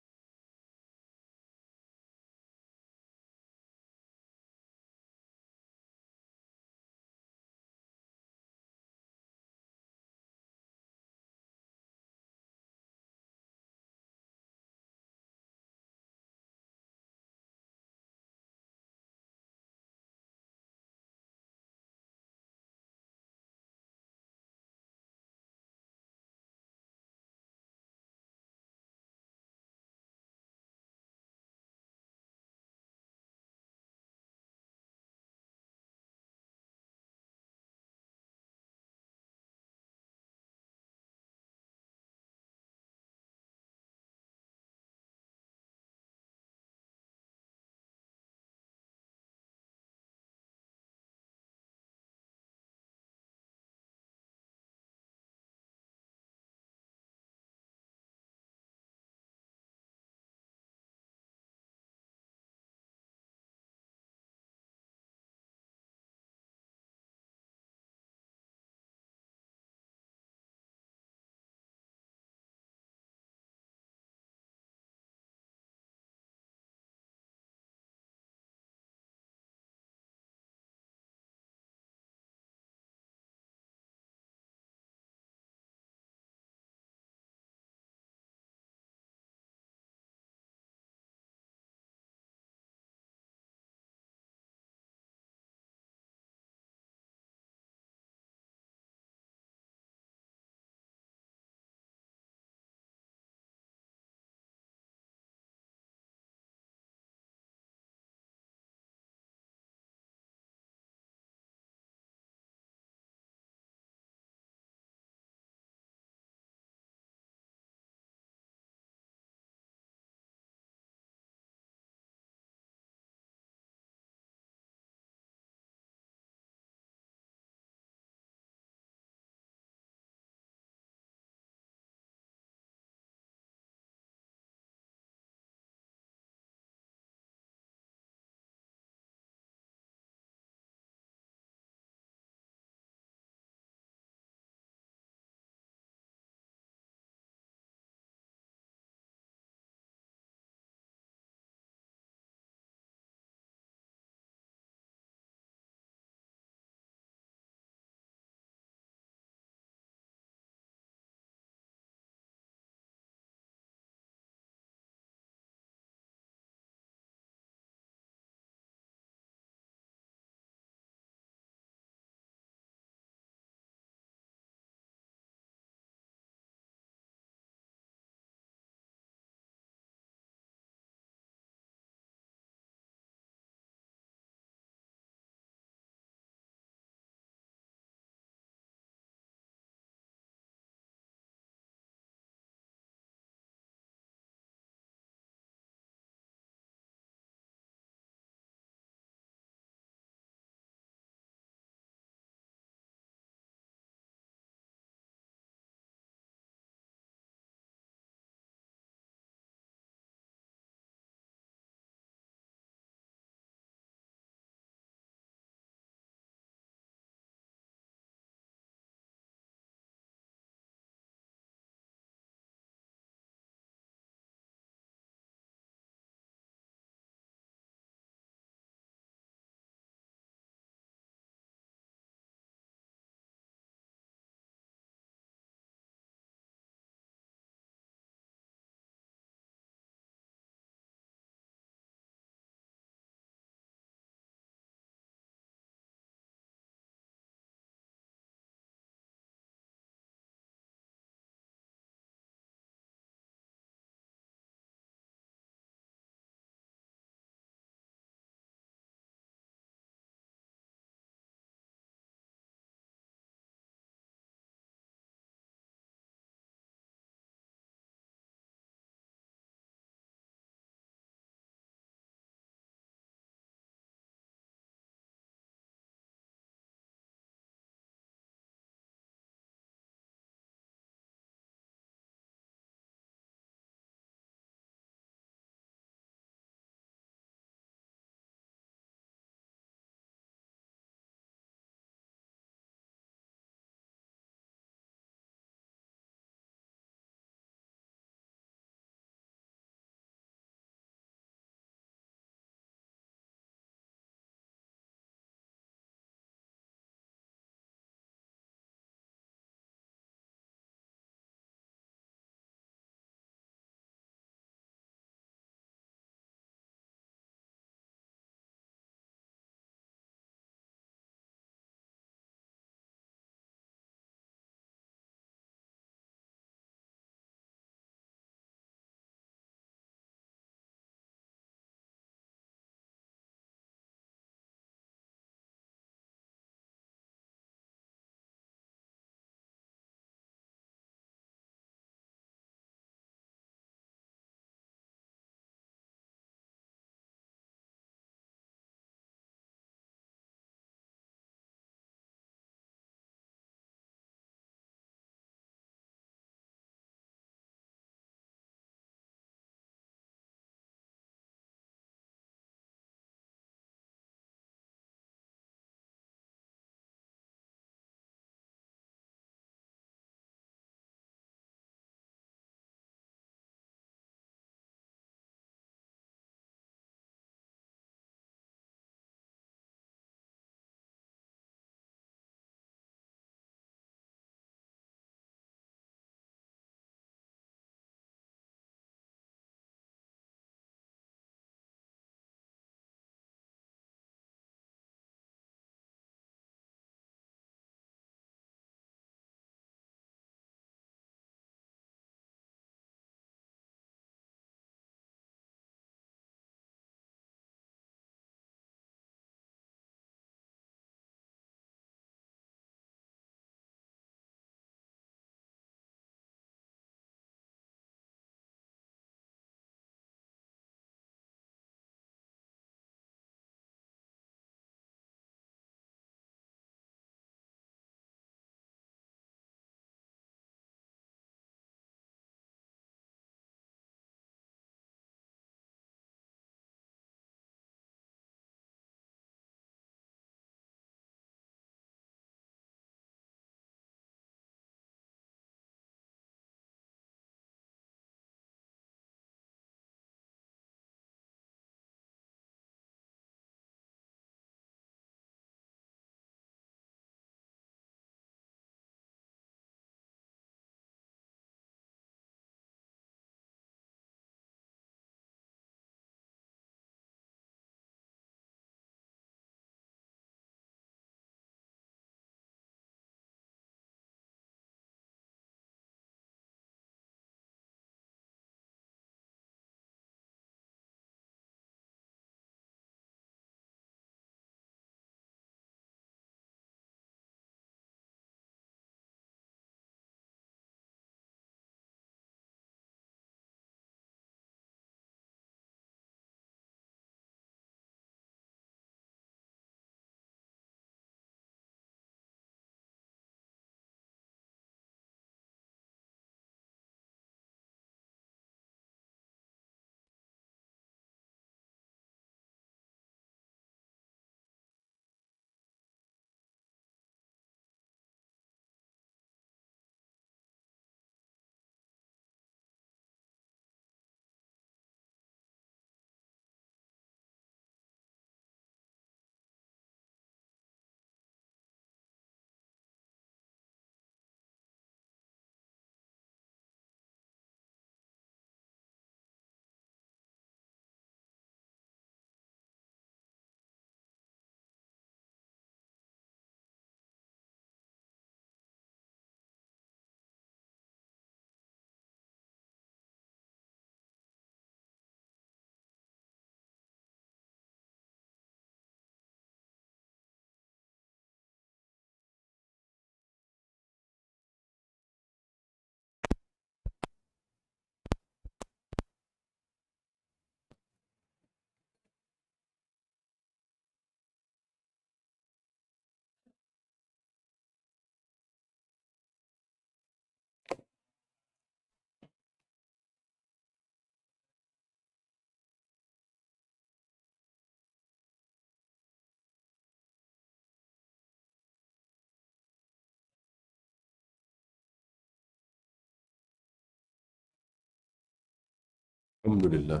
A: Alhamdulillah.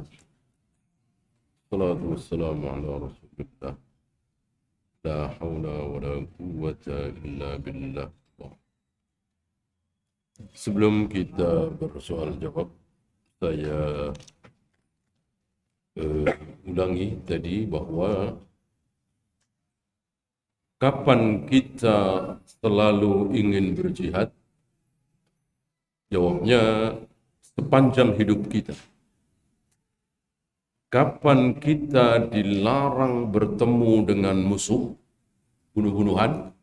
A: Salatu wassalamu ala rasulillah. La hawla wa la quwwata illa billah. Sebelum kita bersoal jawab, saya ulangi tadi bahwa kapan kita selalu ingin berjihad? Jawabnya, sepanjang hidup kita. Kapan kita dilarang bertemu dengan musuh, bunuh-bunuhan,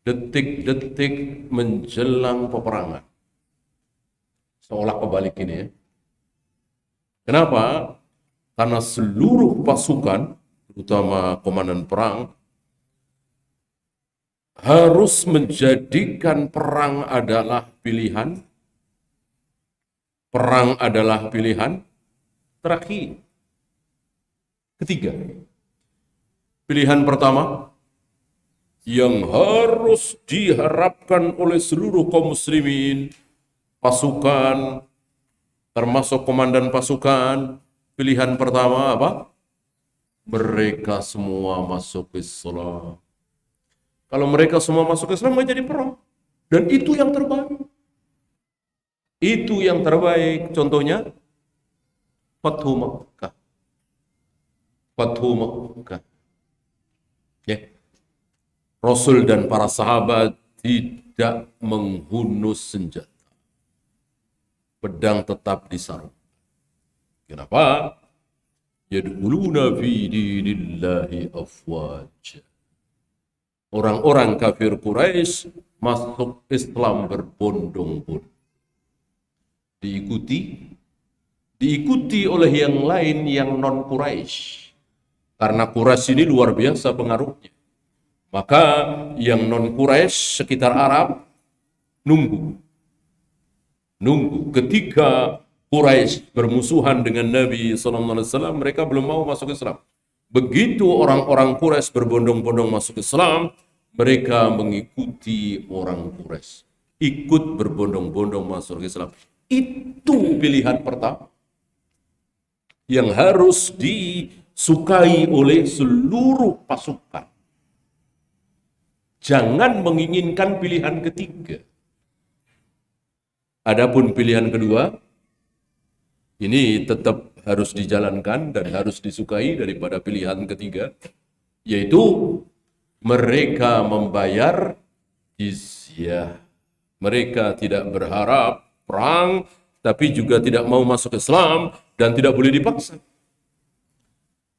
A: detik-detik menjelang peperangan. Seolah kebalik ini ya. Kenapa? Karena seluruh pasukan, terutama komandan perang, harus menjadikan perang adalah pilihan. Perang adalah pilihan terakhir. Ketiga, pilihan pertama yang harus diharapkan oleh seluruh kaum muslimin, pasukan, termasuk komandan pasukan, pilihan pertama apa? Mereka semua masuk Islam. Kalau mereka semua masuk Islam, nggak jadi perang. Dan itu yang terbaik. Itu yang terbaik. Contohnya, Fathu Makkah. Fathu Makkah. Ya. Rasul dan para sahabat tidak menghunus senjata. Pedang tetap disarung. Kenapa? Yadkhuluna fi dinillahi afwaja. Orang-orang kafir Quraisy masuk Islam berbondong-bondong. Diikuti oleh yang lain yang non Quraisy. Karena Quraisy ini luar biasa pengaruhnya. Maka yang non Quraisy sekitar Arab nunggu. Ketika Quraisy bermusuhan dengan Nabi SAW, mereka belum mau masuk Islam. Begitu orang-orang Quraisy berbondong-bondong masuk Islam, mereka mengikuti orang Quraisy. Ikut berbondong-bondong masuk Islam. Itu pilihan pertama yang harus disukai oleh seluruh pasukan. Jangan menginginkan pilihan ketiga. Adapun pilihan kedua, ini tetap harus dijalankan dan harus disukai daripada pilihan ketiga, yaitu mereka membayar jizyah. Mereka tidak berharap perang, tapi juga tidak mau masuk Islam dan tidak boleh dipaksa.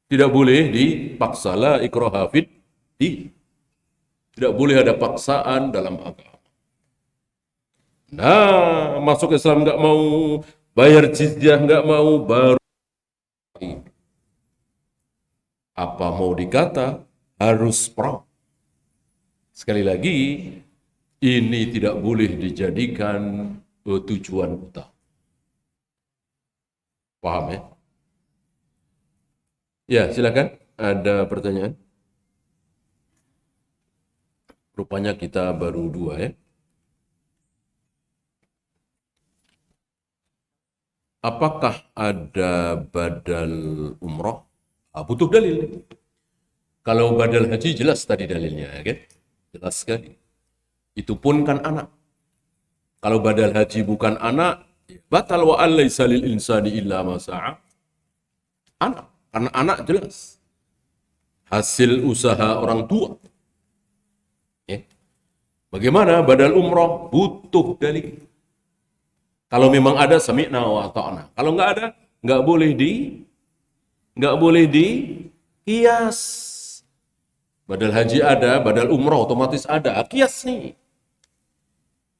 A: Tidak boleh dipaksa. La ikraha fid din. Tidak boleh ada paksaan dalam agama. Nah, masuk Islam nggak mau, bayar jizyah nggak mau, baru apa mau dikata harus perang. Sekali lagi, ini tidak boleh dijadikan tujuan utama. Paham ya? Ya, silakan. Ada pertanyaan? Rupanya kita baru 2 ya. Apakah ada badal umroh? Butuh dalil. Kalau badal haji jelas tadi dalilnya, ya kan? Jelas sekali. Itu pun kan anak. Kalau badal haji bukan anak, batal wa alaysa lil insani illa ma sa'a. Anak, karena anak jelas hasil usaha orang tua. Ya. Bagaimana badal umroh? Butuh dalil. Kalau memang ada sami'na wa ta'na. Kalau nggak ada, nggak boleh di kias. Badal haji ada, badal umroh otomatis ada. Kias nih.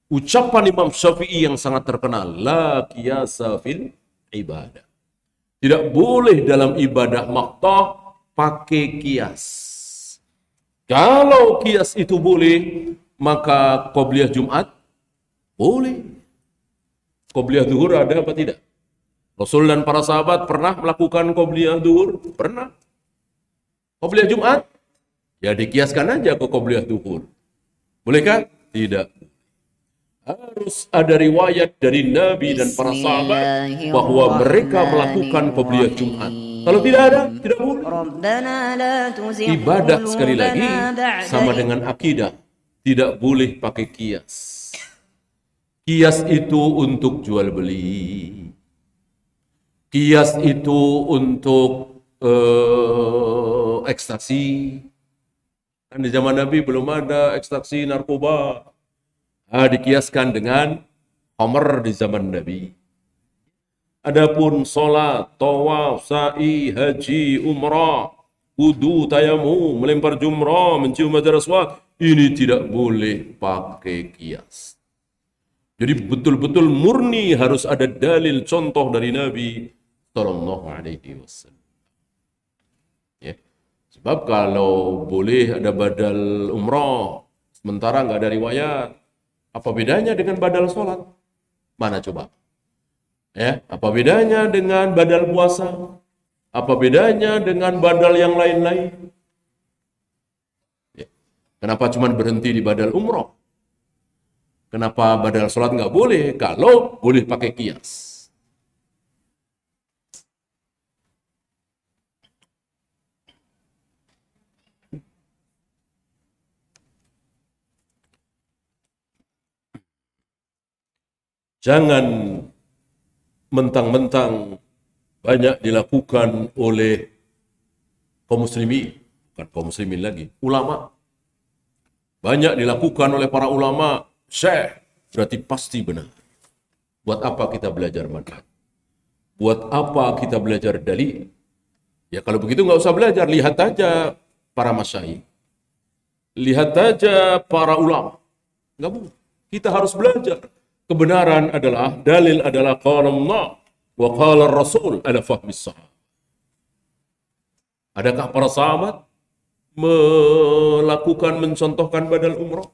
A: Ucapan Imam Syafi'i yang sangat terkenal, la qiyasa fil ibadah. Tidak boleh dalam ibadah maktah pakai kias. Kalau kias itu boleh, maka qobliyah Jumat boleh. Qobliyah zuhur ada apa tidak? Rasul dan para sahabat pernah melakukan qobliyah zuhur? Pernah. Qobliyah Jumat? Ya dikiaskan aja ke qobliyah zuhur. Bolehkah? Tidak. harus ada riwayat dari Nabi dan para sahabat bahwa mereka melakukan qobliyah Jumat. Kalau tidak ada, tidak boleh. Ibadat sekali lagi sama dengan akidah, tidak boleh pakai kias. Kias itu untuk jual beli. Kias itu untuk ekstasi. Kan di zaman Nabi belum ada ekstasi narkoba. Dikiaskan dengan Homer di zaman Nabi. Adapun sholat, tawaf, sa'i, haji, umrah, wudu, tayamum, melempar jumrah, mencium hajar aswad, ini tidak boleh pakai kias. Jadi betul-betul murni harus ada dalil contoh dari Nabi Sallallahu Alaihi Wasallam. Ya. Sebab kalau boleh ada badal umrah, sementara nggak ada riwayat, apa bedanya dengan badal sholat? Mana coba? Ya, apa bedanya dengan badal puasa? Apa bedanya dengan badal yang lain-lain? Ya. Kenapa cuma berhenti di badal umrah? Kenapa badal sholat nggak boleh? Kalau boleh pakai kias. Jangan mentang-mentang banyak dilakukan oleh kaum muslimin, bukan kaum muslimin lagi, ulama. Banyak dilakukan oleh para ulama, syekh, berarti pasti benar. Buat apa kita belajar manhaj? Buat apa kita belajar dalil? Ya kalau begitu nggak usah belajar, lihat aja para masyayikh. Lihat aja para ulama. Nggak boleh. Kita harus belajar. Kebenaran adalah, dalil adalah qala Allah wa qala Rasul ala fahmis sahabat. Adakah para sahabat melakukan, mencontohkan badal umrah?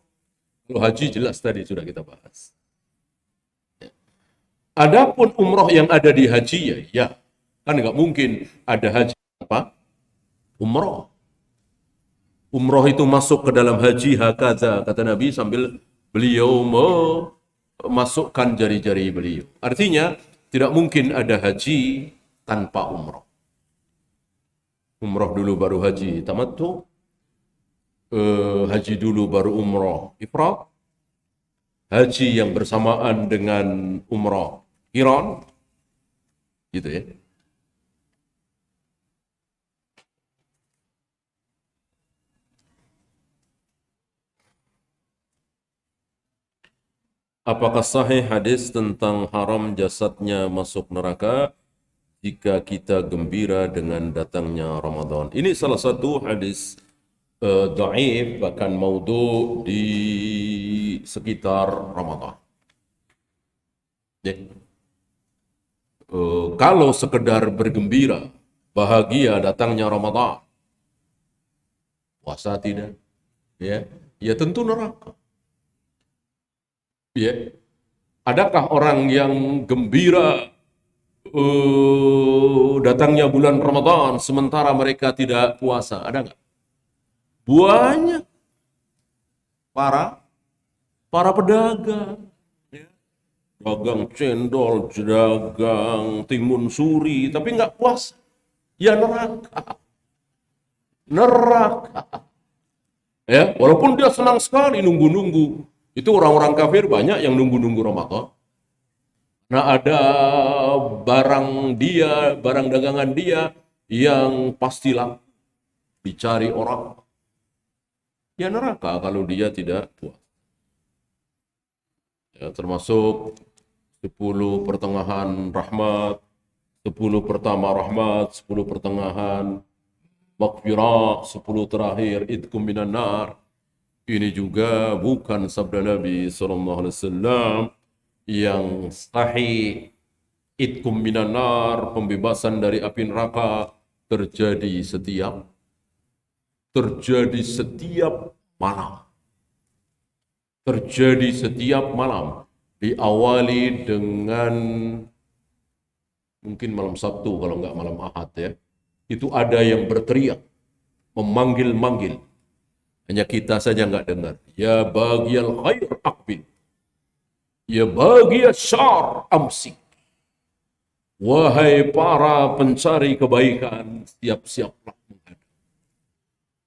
A: Kalau haji jelas tadi sudah kita bahas. Adapun umrah yang ada di haji ya kan nggak mungkin ada haji apa? Umrah. Umrah itu masuk ke dalam haji hakaza, kata Nabi sambil beliau memasukkan jari-jari beliau. Artinya tidak mungkin ada haji tanpa umrah. Umrah dulu baru haji tamattu, haji dulu baru umrah ifrad, haji yang bersamaan dengan umrah qiran, gitu ya. Apakah sahih hadis tentang haram jasadnya masuk neraka jika kita gembira dengan datangnya Ramadan? Ini salah satu hadis dhaif, bahkan maudhu di sekitar Ramadan. Ya. Kalau sekedar bergembira, bahagia datangnya Ramadan, puasa tidak, ya tentu neraka. Ya, adakah orang yang gembira datangnya bulan Ramadan sementara mereka tidak puasa? Ada nggak? Banyak para pedagang, ya. Dagang cendol, dagang timun suri, tapi nggak puasa. Ya neraka, neraka. Ya, walaupun dia senang sekali nunggu-nunggu. Itu orang-orang kafir banyak yang nunggu-nunggu Ramadan. Nah ada barang dia, barang dagangan dia yang pastilah dicari orang. Ya neraka kalau dia tidak puas. Ya, termasuk 10 pertengahan rahmat, 10 pertama rahmat, 10 pertengahan maghfirah, 10 terakhir idkum minan nar. Ini juga bukan sabda Nabi SAW yang sahih. Idkum minan nar, pembebasan dari api neraka terjadi setiap malam. Terjadi setiap malam. Diawali dengan mungkin malam Sabtu kalau nggak malam Ahad ya. Itu ada yang berteriak, memanggil-manggil. Hanya kita saja nggak dengar. Ya baghiyal khair aqbil. Ya bagi syar amsik. Wahai para pencari kebaikan, siap-siaplah menghadap.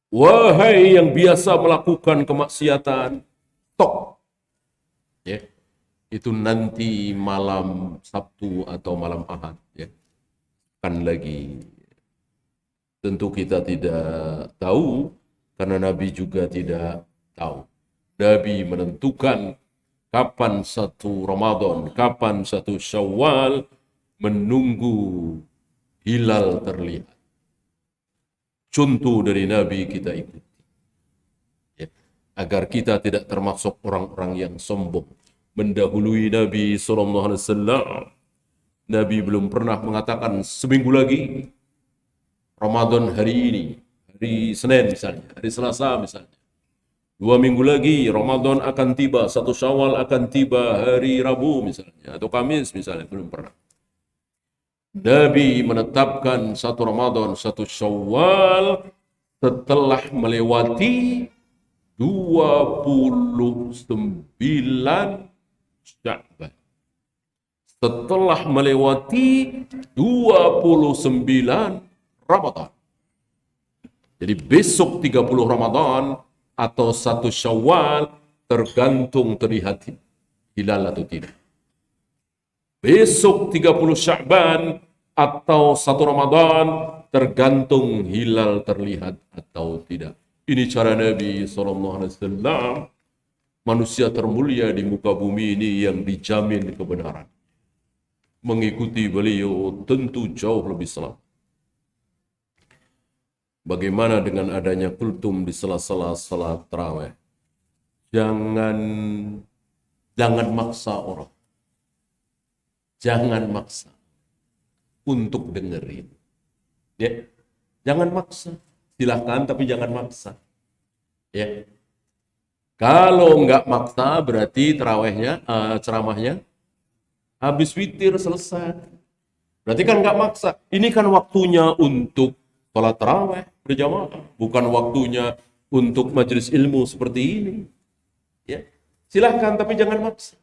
A: Wahai yang biasa melakukan kemaksiatan, stop. Ya, itu nanti malam Sabtu atau malam Ahad. Ya, kan lagi. Tentu kita tidak tahu, karena Nabi juga tidak tahu. Nabi menentukan kapan satu Ramadan, kapan satu Syawal, menunggu hilal terlihat. Contoh dari Nabi kita ikuti. Ya, agar kita tidak termasuk orang-orang yang sombong. Mendahului Nabi SAW. Nabi belum pernah mengatakan seminggu lagi Ramadan hari ini, hari Senin misalnya, hari Selasa misalnya. 2 minggu lagi Ramadan akan tiba, 1 Syawal akan tiba hari Rabu misalnya, atau Kamis misalnya, belum pernah. Nabi menetapkan 1 Ramadan, 1 Syawal setelah melewati 29 Sya'ban. Setelah melewati 29 Ramadan. Jadi besok 30 Ramadan atau 1 Syawal tergantung terlihat hilal atau tidak. Besok 30 Sya'ban atau 1 Ramadan tergantung hilal terlihat atau tidak. Ini cara Nabi SAW, manusia termulia di muka bumi ini yang dijamin kebenaran. Mengikuti beliau tentu jauh lebih selamat. Bagaimana dengan adanya kultum di sela-sela salat tarawih? Jangan maksa orang. Jangan maksa untuk dengerin. Ya, jangan maksa. Silahkan tapi jangan maksa. Ya. Kalau nggak maksa berarti tarawihnya, ceramahnya habis witir selesai. Berarti kan nggak maksa. Ini kan waktunya untuk sholat tarawih berjamaah, bukan waktunya untuk majelis ilmu seperti ini. Ya, silahkan tapi jangan maksa.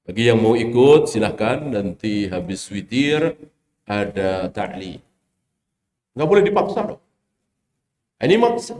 A: Bagi yang mau ikut silahkan, nanti habis witir ada ta'li. Nggak boleh dipaksa dong. Ini maksa.